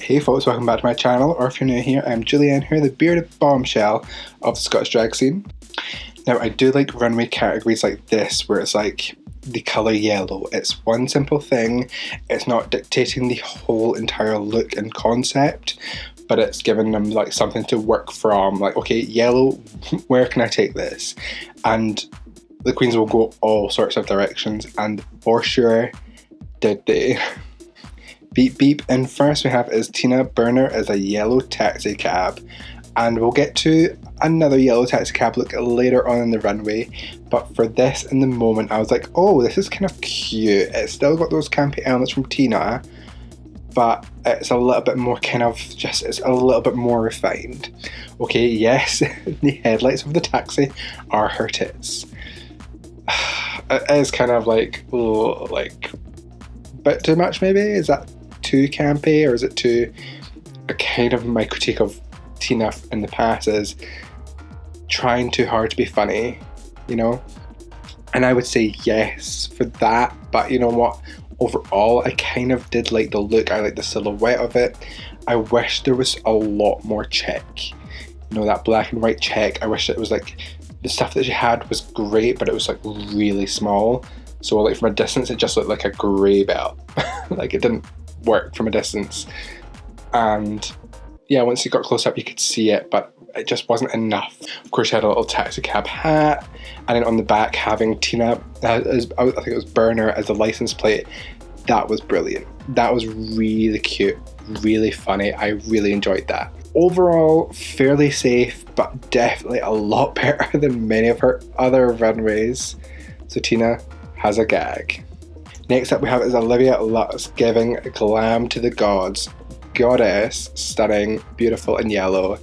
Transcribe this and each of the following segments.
Hey folks, welcome back to my channel, or if you're new here, I'm Julianne Hoore, the bearded bombshell of the Scottish drag scene. Now, I do like runway categories like this, where it's like the colour yellow. It's one simple thing, it's not dictating the whole entire look and concept, but it's giving them like something to work from, like, okay, yellow, where can I take this? And the queens will go all sorts of directions, and for sure did they. Beep beep, and first we have is Tina Burner as a yellow taxi cab, and we'll get to another yellow taxi cab look later on in the runway, but for this, in the moment, I was like, oh, this is kind of cute. It's still got those campy elements from Tina, but it's a little bit more kind of just, it's a little bit more refined. Okay, yes, the headlights of the taxi are her tits. It is kind of like, oh, like, a bit too much maybe? Is that too campy, or is it too, a kind of my critique of Tina in the past is trying too hard to be funny, you know? And I would say yes for that, but you know what? Overall, I kind of did like the look. I like the silhouette of it. I wish there was a lot more check. You know, that black and white check. I wish it was like, the stuff that she had was great, but it was like really small. So like from a distance, it just looked like a grey belt. Like it didn't work from a distance. And yeah, once you got close up, you could see it, but it just wasn't enough. Of course, she had a little taxi cab hat, and then on the back having Tina, I think it was Burner as a license plate. That was brilliant. That was really cute, really funny. I really enjoyed that. Overall, fairly safe, but definitely a lot better than many of her other runways. So Tina has a gag. Next up we have is Olivia Lux giving glam to the gods. Goddess, stunning, beautiful in yellow.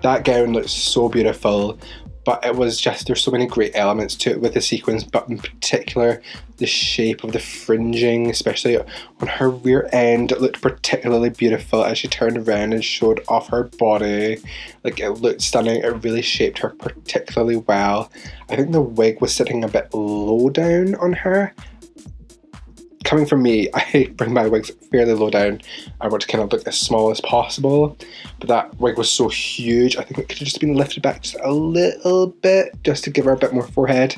That gown looks so beautiful, but it was just, there's so many great elements to it with the sequins, but in particular the shape of the fringing, especially on her rear end, it looked particularly beautiful as she turned around and showed off her body. Like, it looked stunning. It really shaped her particularly well. I think the wig was sitting a bit low down on her. Coming from me, I bring my wigs fairly low down. I want to kind of look as small as possible, but that wig was so huge, I think it could have just been lifted back just a little bit, just to give her a bit more forehead.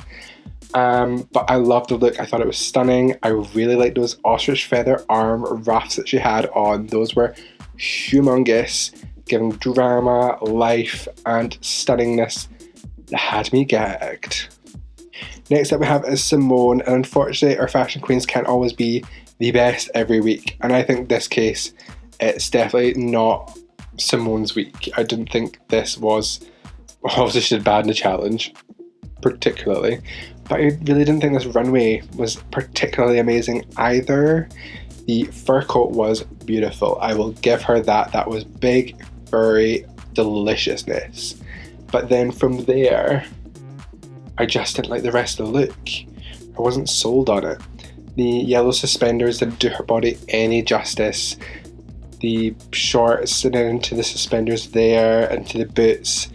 But I love the look. I thought it was stunning. I really liked those ostrich feather arm ruffs that she had on. Those were humongous, giving drama, life, and stunningness that had me gagged. Next up we have is Simone, and unfortunately our fashion queens can't always be the best every week, and I think this case it's definitely not Simone's week. I didn't think this was, obviously she did bad in the challenge particularly, but I really didn't think this runway was particularly amazing either. The fur coat was beautiful, I will give her that. That was big, furry deliciousness, but then from there I just didn't like the rest of the look. I wasn't sold on it. The yellow suspenders didn't do her body any justice. The shorts and then into the suspenders there, into the boots,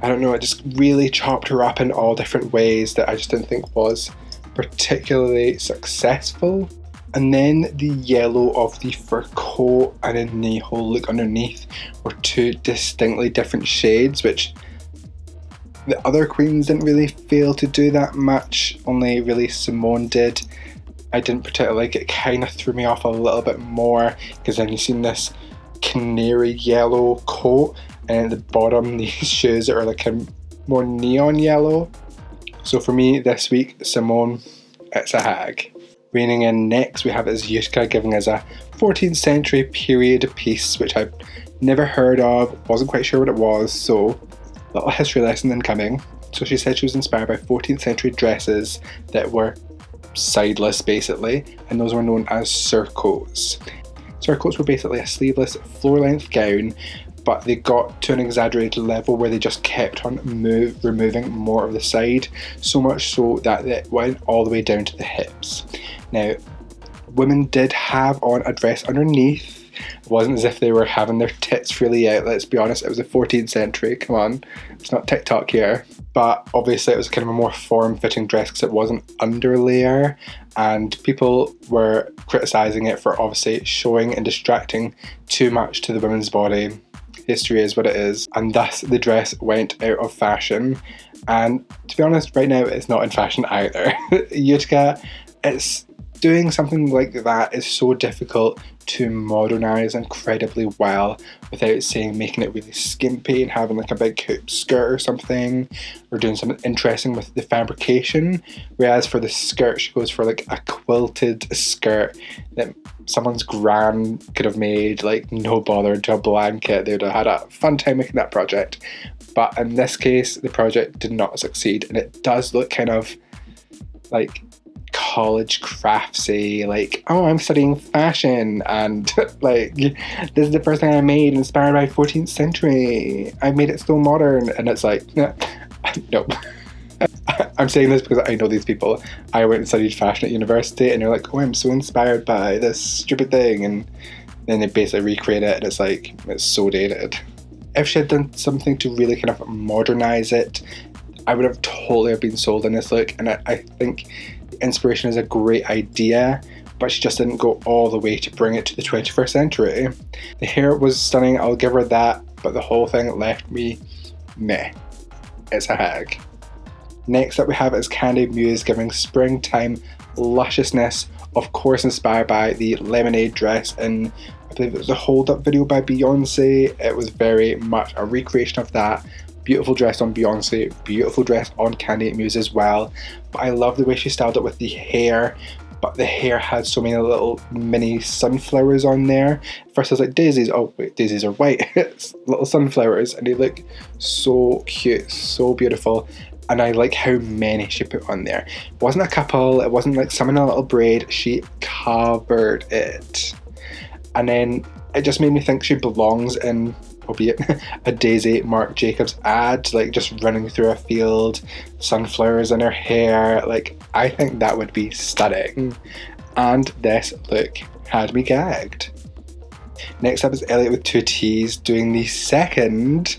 I don't know, it just really chopped her up in all different ways that I just didn't think was particularly successful. And then the yellow of the fur coat and then the whole look underneath were two distinctly different shades, which the other queens didn't really fail to do that much, only really Simone did. I didn't particularly like it. It kind of threw me off a little bit more, because then you've seen this canary yellow coat, and at the bottom these shoes that are like a more neon yellow. So for me this week, Simone, it's a hag. Reigning in next we have is Yuska giving us a 14th century period piece, which I've never heard of, wasn't quite sure what it was, so little history lesson incoming. So she said she was inspired by 14th century dresses that were sideless basically, and those were known as surcoats. Surcoats were basically a sleeveless floor-length gown, but they got to an exaggerated level where they just kept on removing more of the side, so much so that it went all the way down to the hips. Now, women did have on a dress underneath, It wasn't as if they were having their tits freely out, let's be honest. It was the 14th century, come on. It's not TikTok here. But obviously it was kind of a more form-fitting dress because it wasn't underlayer, and people were criticising it for obviously showing and distracting too much to the women's body. History is what it is, and thus the dress went out of fashion. And to be honest, right now it's not in fashion either. Utica, it's doing something like that is so difficult to modernise incredibly well without saying making it really skimpy and having like a big hoop skirt or something, or doing something interesting with the fabrication. Whereas for the skirt, she goes for like a quilted skirt that someone's gran could have made, like no bother, into a blanket. They would have had a fun time making that project. But in this case, the project did not succeed, and it does look kind of like college craftsy, like, oh, I'm studying fashion, and like, this is the first thing I made inspired by 14th century. I made it so modern, and it's like, no. I'm saying this because I know these people. I went and studied fashion at university, and they're like, oh, I'm so inspired by this stupid thing, and then they basically recreate it, and it's like, it's so dated. If she had done something to really kind of modernise it, I would have totally been sold on this look, and I think the inspiration is a great idea, but she just didn't go all the way to bring it to the 21st century. The hair was stunning, I'll give her that, but the whole thing left me meh. It's a hag. Next up we have is Candy Muse giving springtime lusciousness, of course inspired by the lemonade dress in, I believe it was a Hold Up video by Beyonce. It was very much a recreation of that. Beautiful dress on Beyonce, beautiful dress on Candy Muse as well. But I love the way she styled it with the hair, but the hair had so many little mini sunflowers on there. First I was like, daisies, oh wait, daisies are white. It's little sunflowers, and they look so cute, so beautiful. And I like how many she put on there. It wasn't a couple, it wasn't like some in a little braid, she covered it. And then it just made me think she belongs in, albeit a Daisy Marc Jacobs ad, like just running through a field, sunflowers in her hair. Like, I think that would be stunning. And this look had me gagged. Next up is Elliot with 2 T's doing the second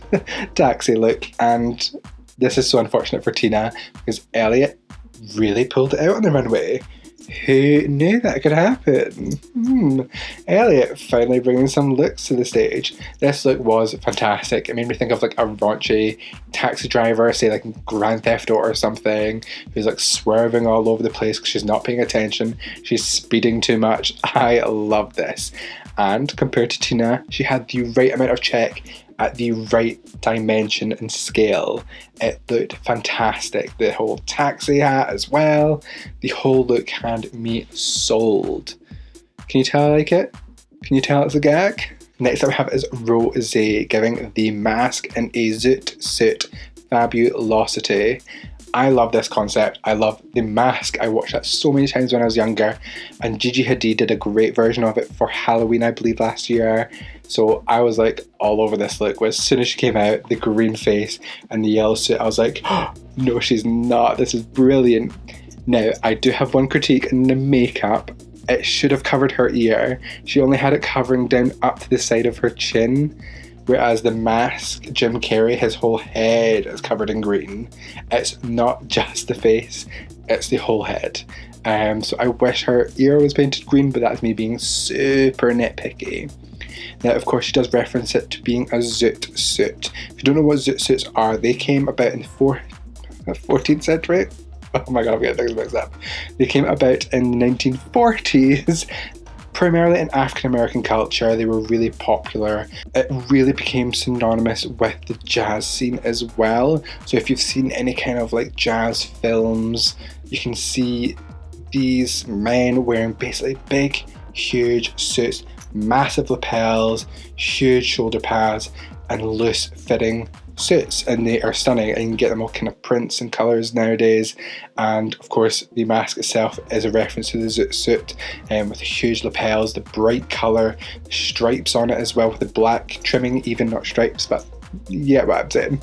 taxi look, and this is so unfortunate for Tina because Elliot really pulled it out on the runway. Who knew that could happen? Elliot finally bringing some looks to the stage. This look was fantastic. It made me think of like a raunchy taxi driver, say like Grand Theft Auto or something, who's like swerving all over the place because she's not paying attention. She's speeding too much. I love this. And compared to Tina, she had the right amount of check at the right dimension and scale. It looked fantastic. The whole taxi hat as well. The whole look had me sold. Can you tell I like it? Can you tell it's a gag? Next up we have is Rose giving the mask in a zoot suit fabulosity. I love this concept. I love the mask. I watched that so many times when I was younger, and Gigi Hadid did a great version of it for Halloween, I believe, last year. So I was like all over this look. As soon as she came out, the green face and the yellow suit, I was like, oh, no, she's not. This is brilliant. Now, I do have one critique in the makeup. It should have covered her ear. She only had it covering down up to the side of her chin. Whereas the mask, Jim Carrey, his whole head is covered in green. It's not just the face, it's the whole head. So I wish her ear was painted green, but that's me being super nitpicky. Now, of course, she does reference it to being a zoot suit. If you don't know what zoot suits are, they came about in the 14th century. Oh my god, I'm getting things mixed up. They came about in the 1940s. Primarily in African American culture, they were really popular. It really became synonymous with the jazz scene as well. So if you've seen any kind of like jazz films, you can see these men wearing basically big, huge suits, massive lapels, huge shoulder pads, and loose fitting suits, and they are stunning, and you can get them all kind of prints and colours nowadays. And of course the mask itself is a reference to the zoot suit, with the huge lapels, the bright colour, stripes on it as well with the black trimming, even not stripes, but yeah, what I'm saying.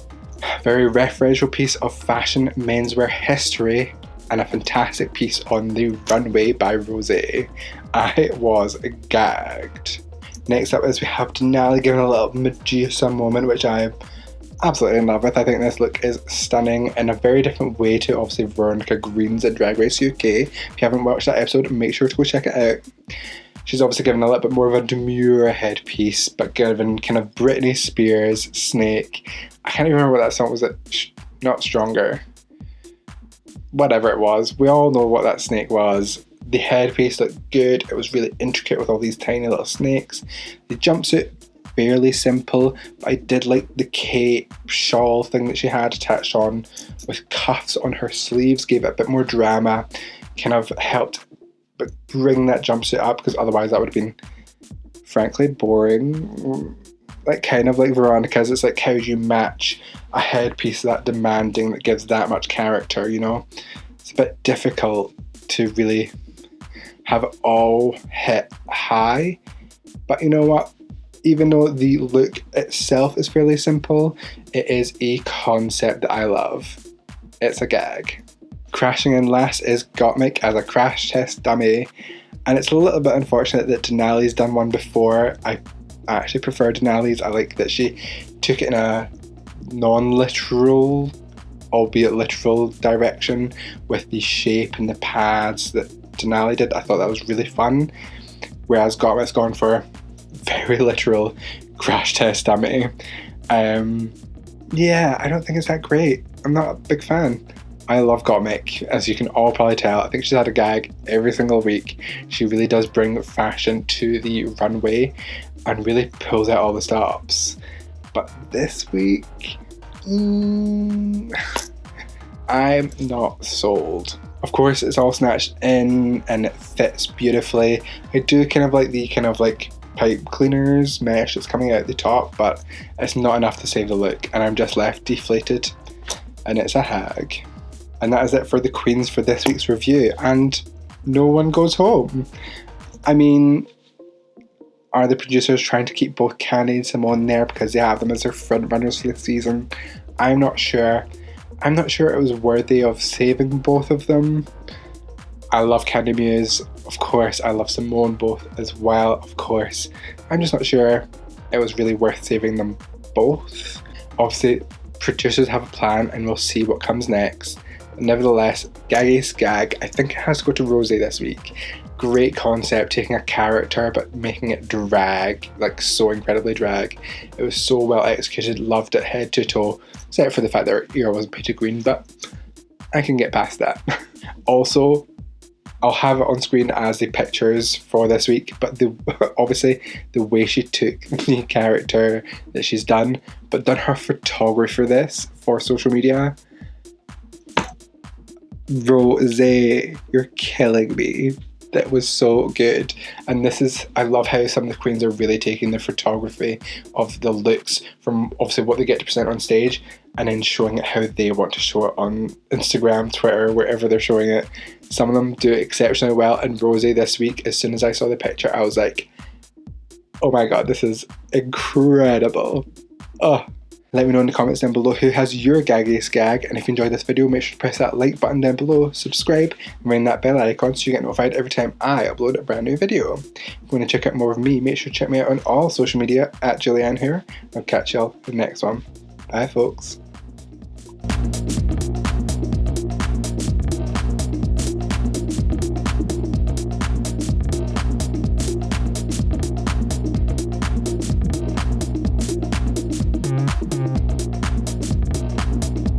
Very referential piece of fashion menswear history, and a fantastic piece on the runway by Rose. I was gagged. Next up is we have Denali giving a little Medusa moment, which I absolutely in love with. I think this look is stunning in a very different way to obviously Veronica Green's at Drag Race UK. If you haven't watched that episode, make sure to go check it out. She's obviously given a little bit more of a demure headpiece, but given kind of Britney Spears Snake. I can't even remember what that song was. Not Stronger. Whatever it was. We all know what that snake was. The headpiece looked good. It was really intricate with all these tiny little snakes. The jumpsuit, fairly simple, but I did like the cape shawl thing that she had attached on with cuffs on her sleeves, gave it a bit more drama, kind of helped bring that jumpsuit up, because otherwise that would have been frankly boring. Like kind of like Veronica's, it's like how do you match a headpiece that demanding that gives that much character, you know? It's a bit difficult to really have it all hit high, but you know what? Even though the look itself is fairly simple, it is a concept that I love. It's a gag. Crashing in last is Gottmik as a crash test dummy, and it's a little bit unfortunate that Denali's done one before. I actually prefer Denali's. I like that she took it in a non-literal, albeit literal direction with the shape and the pads that Denali did. I thought that was really fun, whereas Gottmik's gone for very literal crash test dummy. Yeah, I don't think it's that great. I'm not a big fan. I love Gottmik, as you can all probably tell. I think she's had a gag every single week. She really does bring fashion to the runway and really pulls out all the stops. But this week, I'm not sold. Of course, it's all snatched in and it fits beautifully. I do kind of like the kind of like pipe cleaners mesh that's coming out the top, but it's not enough to save the look, and I'm just left deflated, and it's a hag. And that is it for the queens for this week's review, and no one goes home. I mean, are the producers trying to keep both Candy and Simone there because they have them as their front runners for the season? I'm not sure. I'm not sure it was worthy of saving both of them. I love Candy Muse, of course. I love Simone both as well, of course. I'm just not sure it was really worth saving them both. Obviously, producers have a plan and we'll see what comes next. Nevertheless, Gaggy's gag, I think it has to go to Rosie this week. Great concept, taking a character but making it drag, like so incredibly drag. It was so well executed, loved it head to toe, except for the fact that her ear wasn't painted green, but I can get past that. Also, I'll have it on screen as the pictures for this week, but obviously the way she took the character that she's done, but done her photography for this, for social media. Rosé, you're killing me. That was so good. And this is, I love how some of the queens are really taking the photography of the looks from obviously what they get to present on stage and then showing it how they want to show it on Instagram, Twitter, wherever they're showing it. Some of them do it exceptionally well, and Rosé this week, as soon as I saw the picture, I was like, oh my god, this is incredible. Oh. Let me know in the comments down below who has your gaggiest gag, and if you enjoyed this video, make sure to press that like button down below, subscribe, and ring that bell icon so you get notified every time I upload a brand new video. If you want to check out more of me, make sure to check me out on all social media at Julianne Hoore. I'll catch y'all in the next one. Bye folks.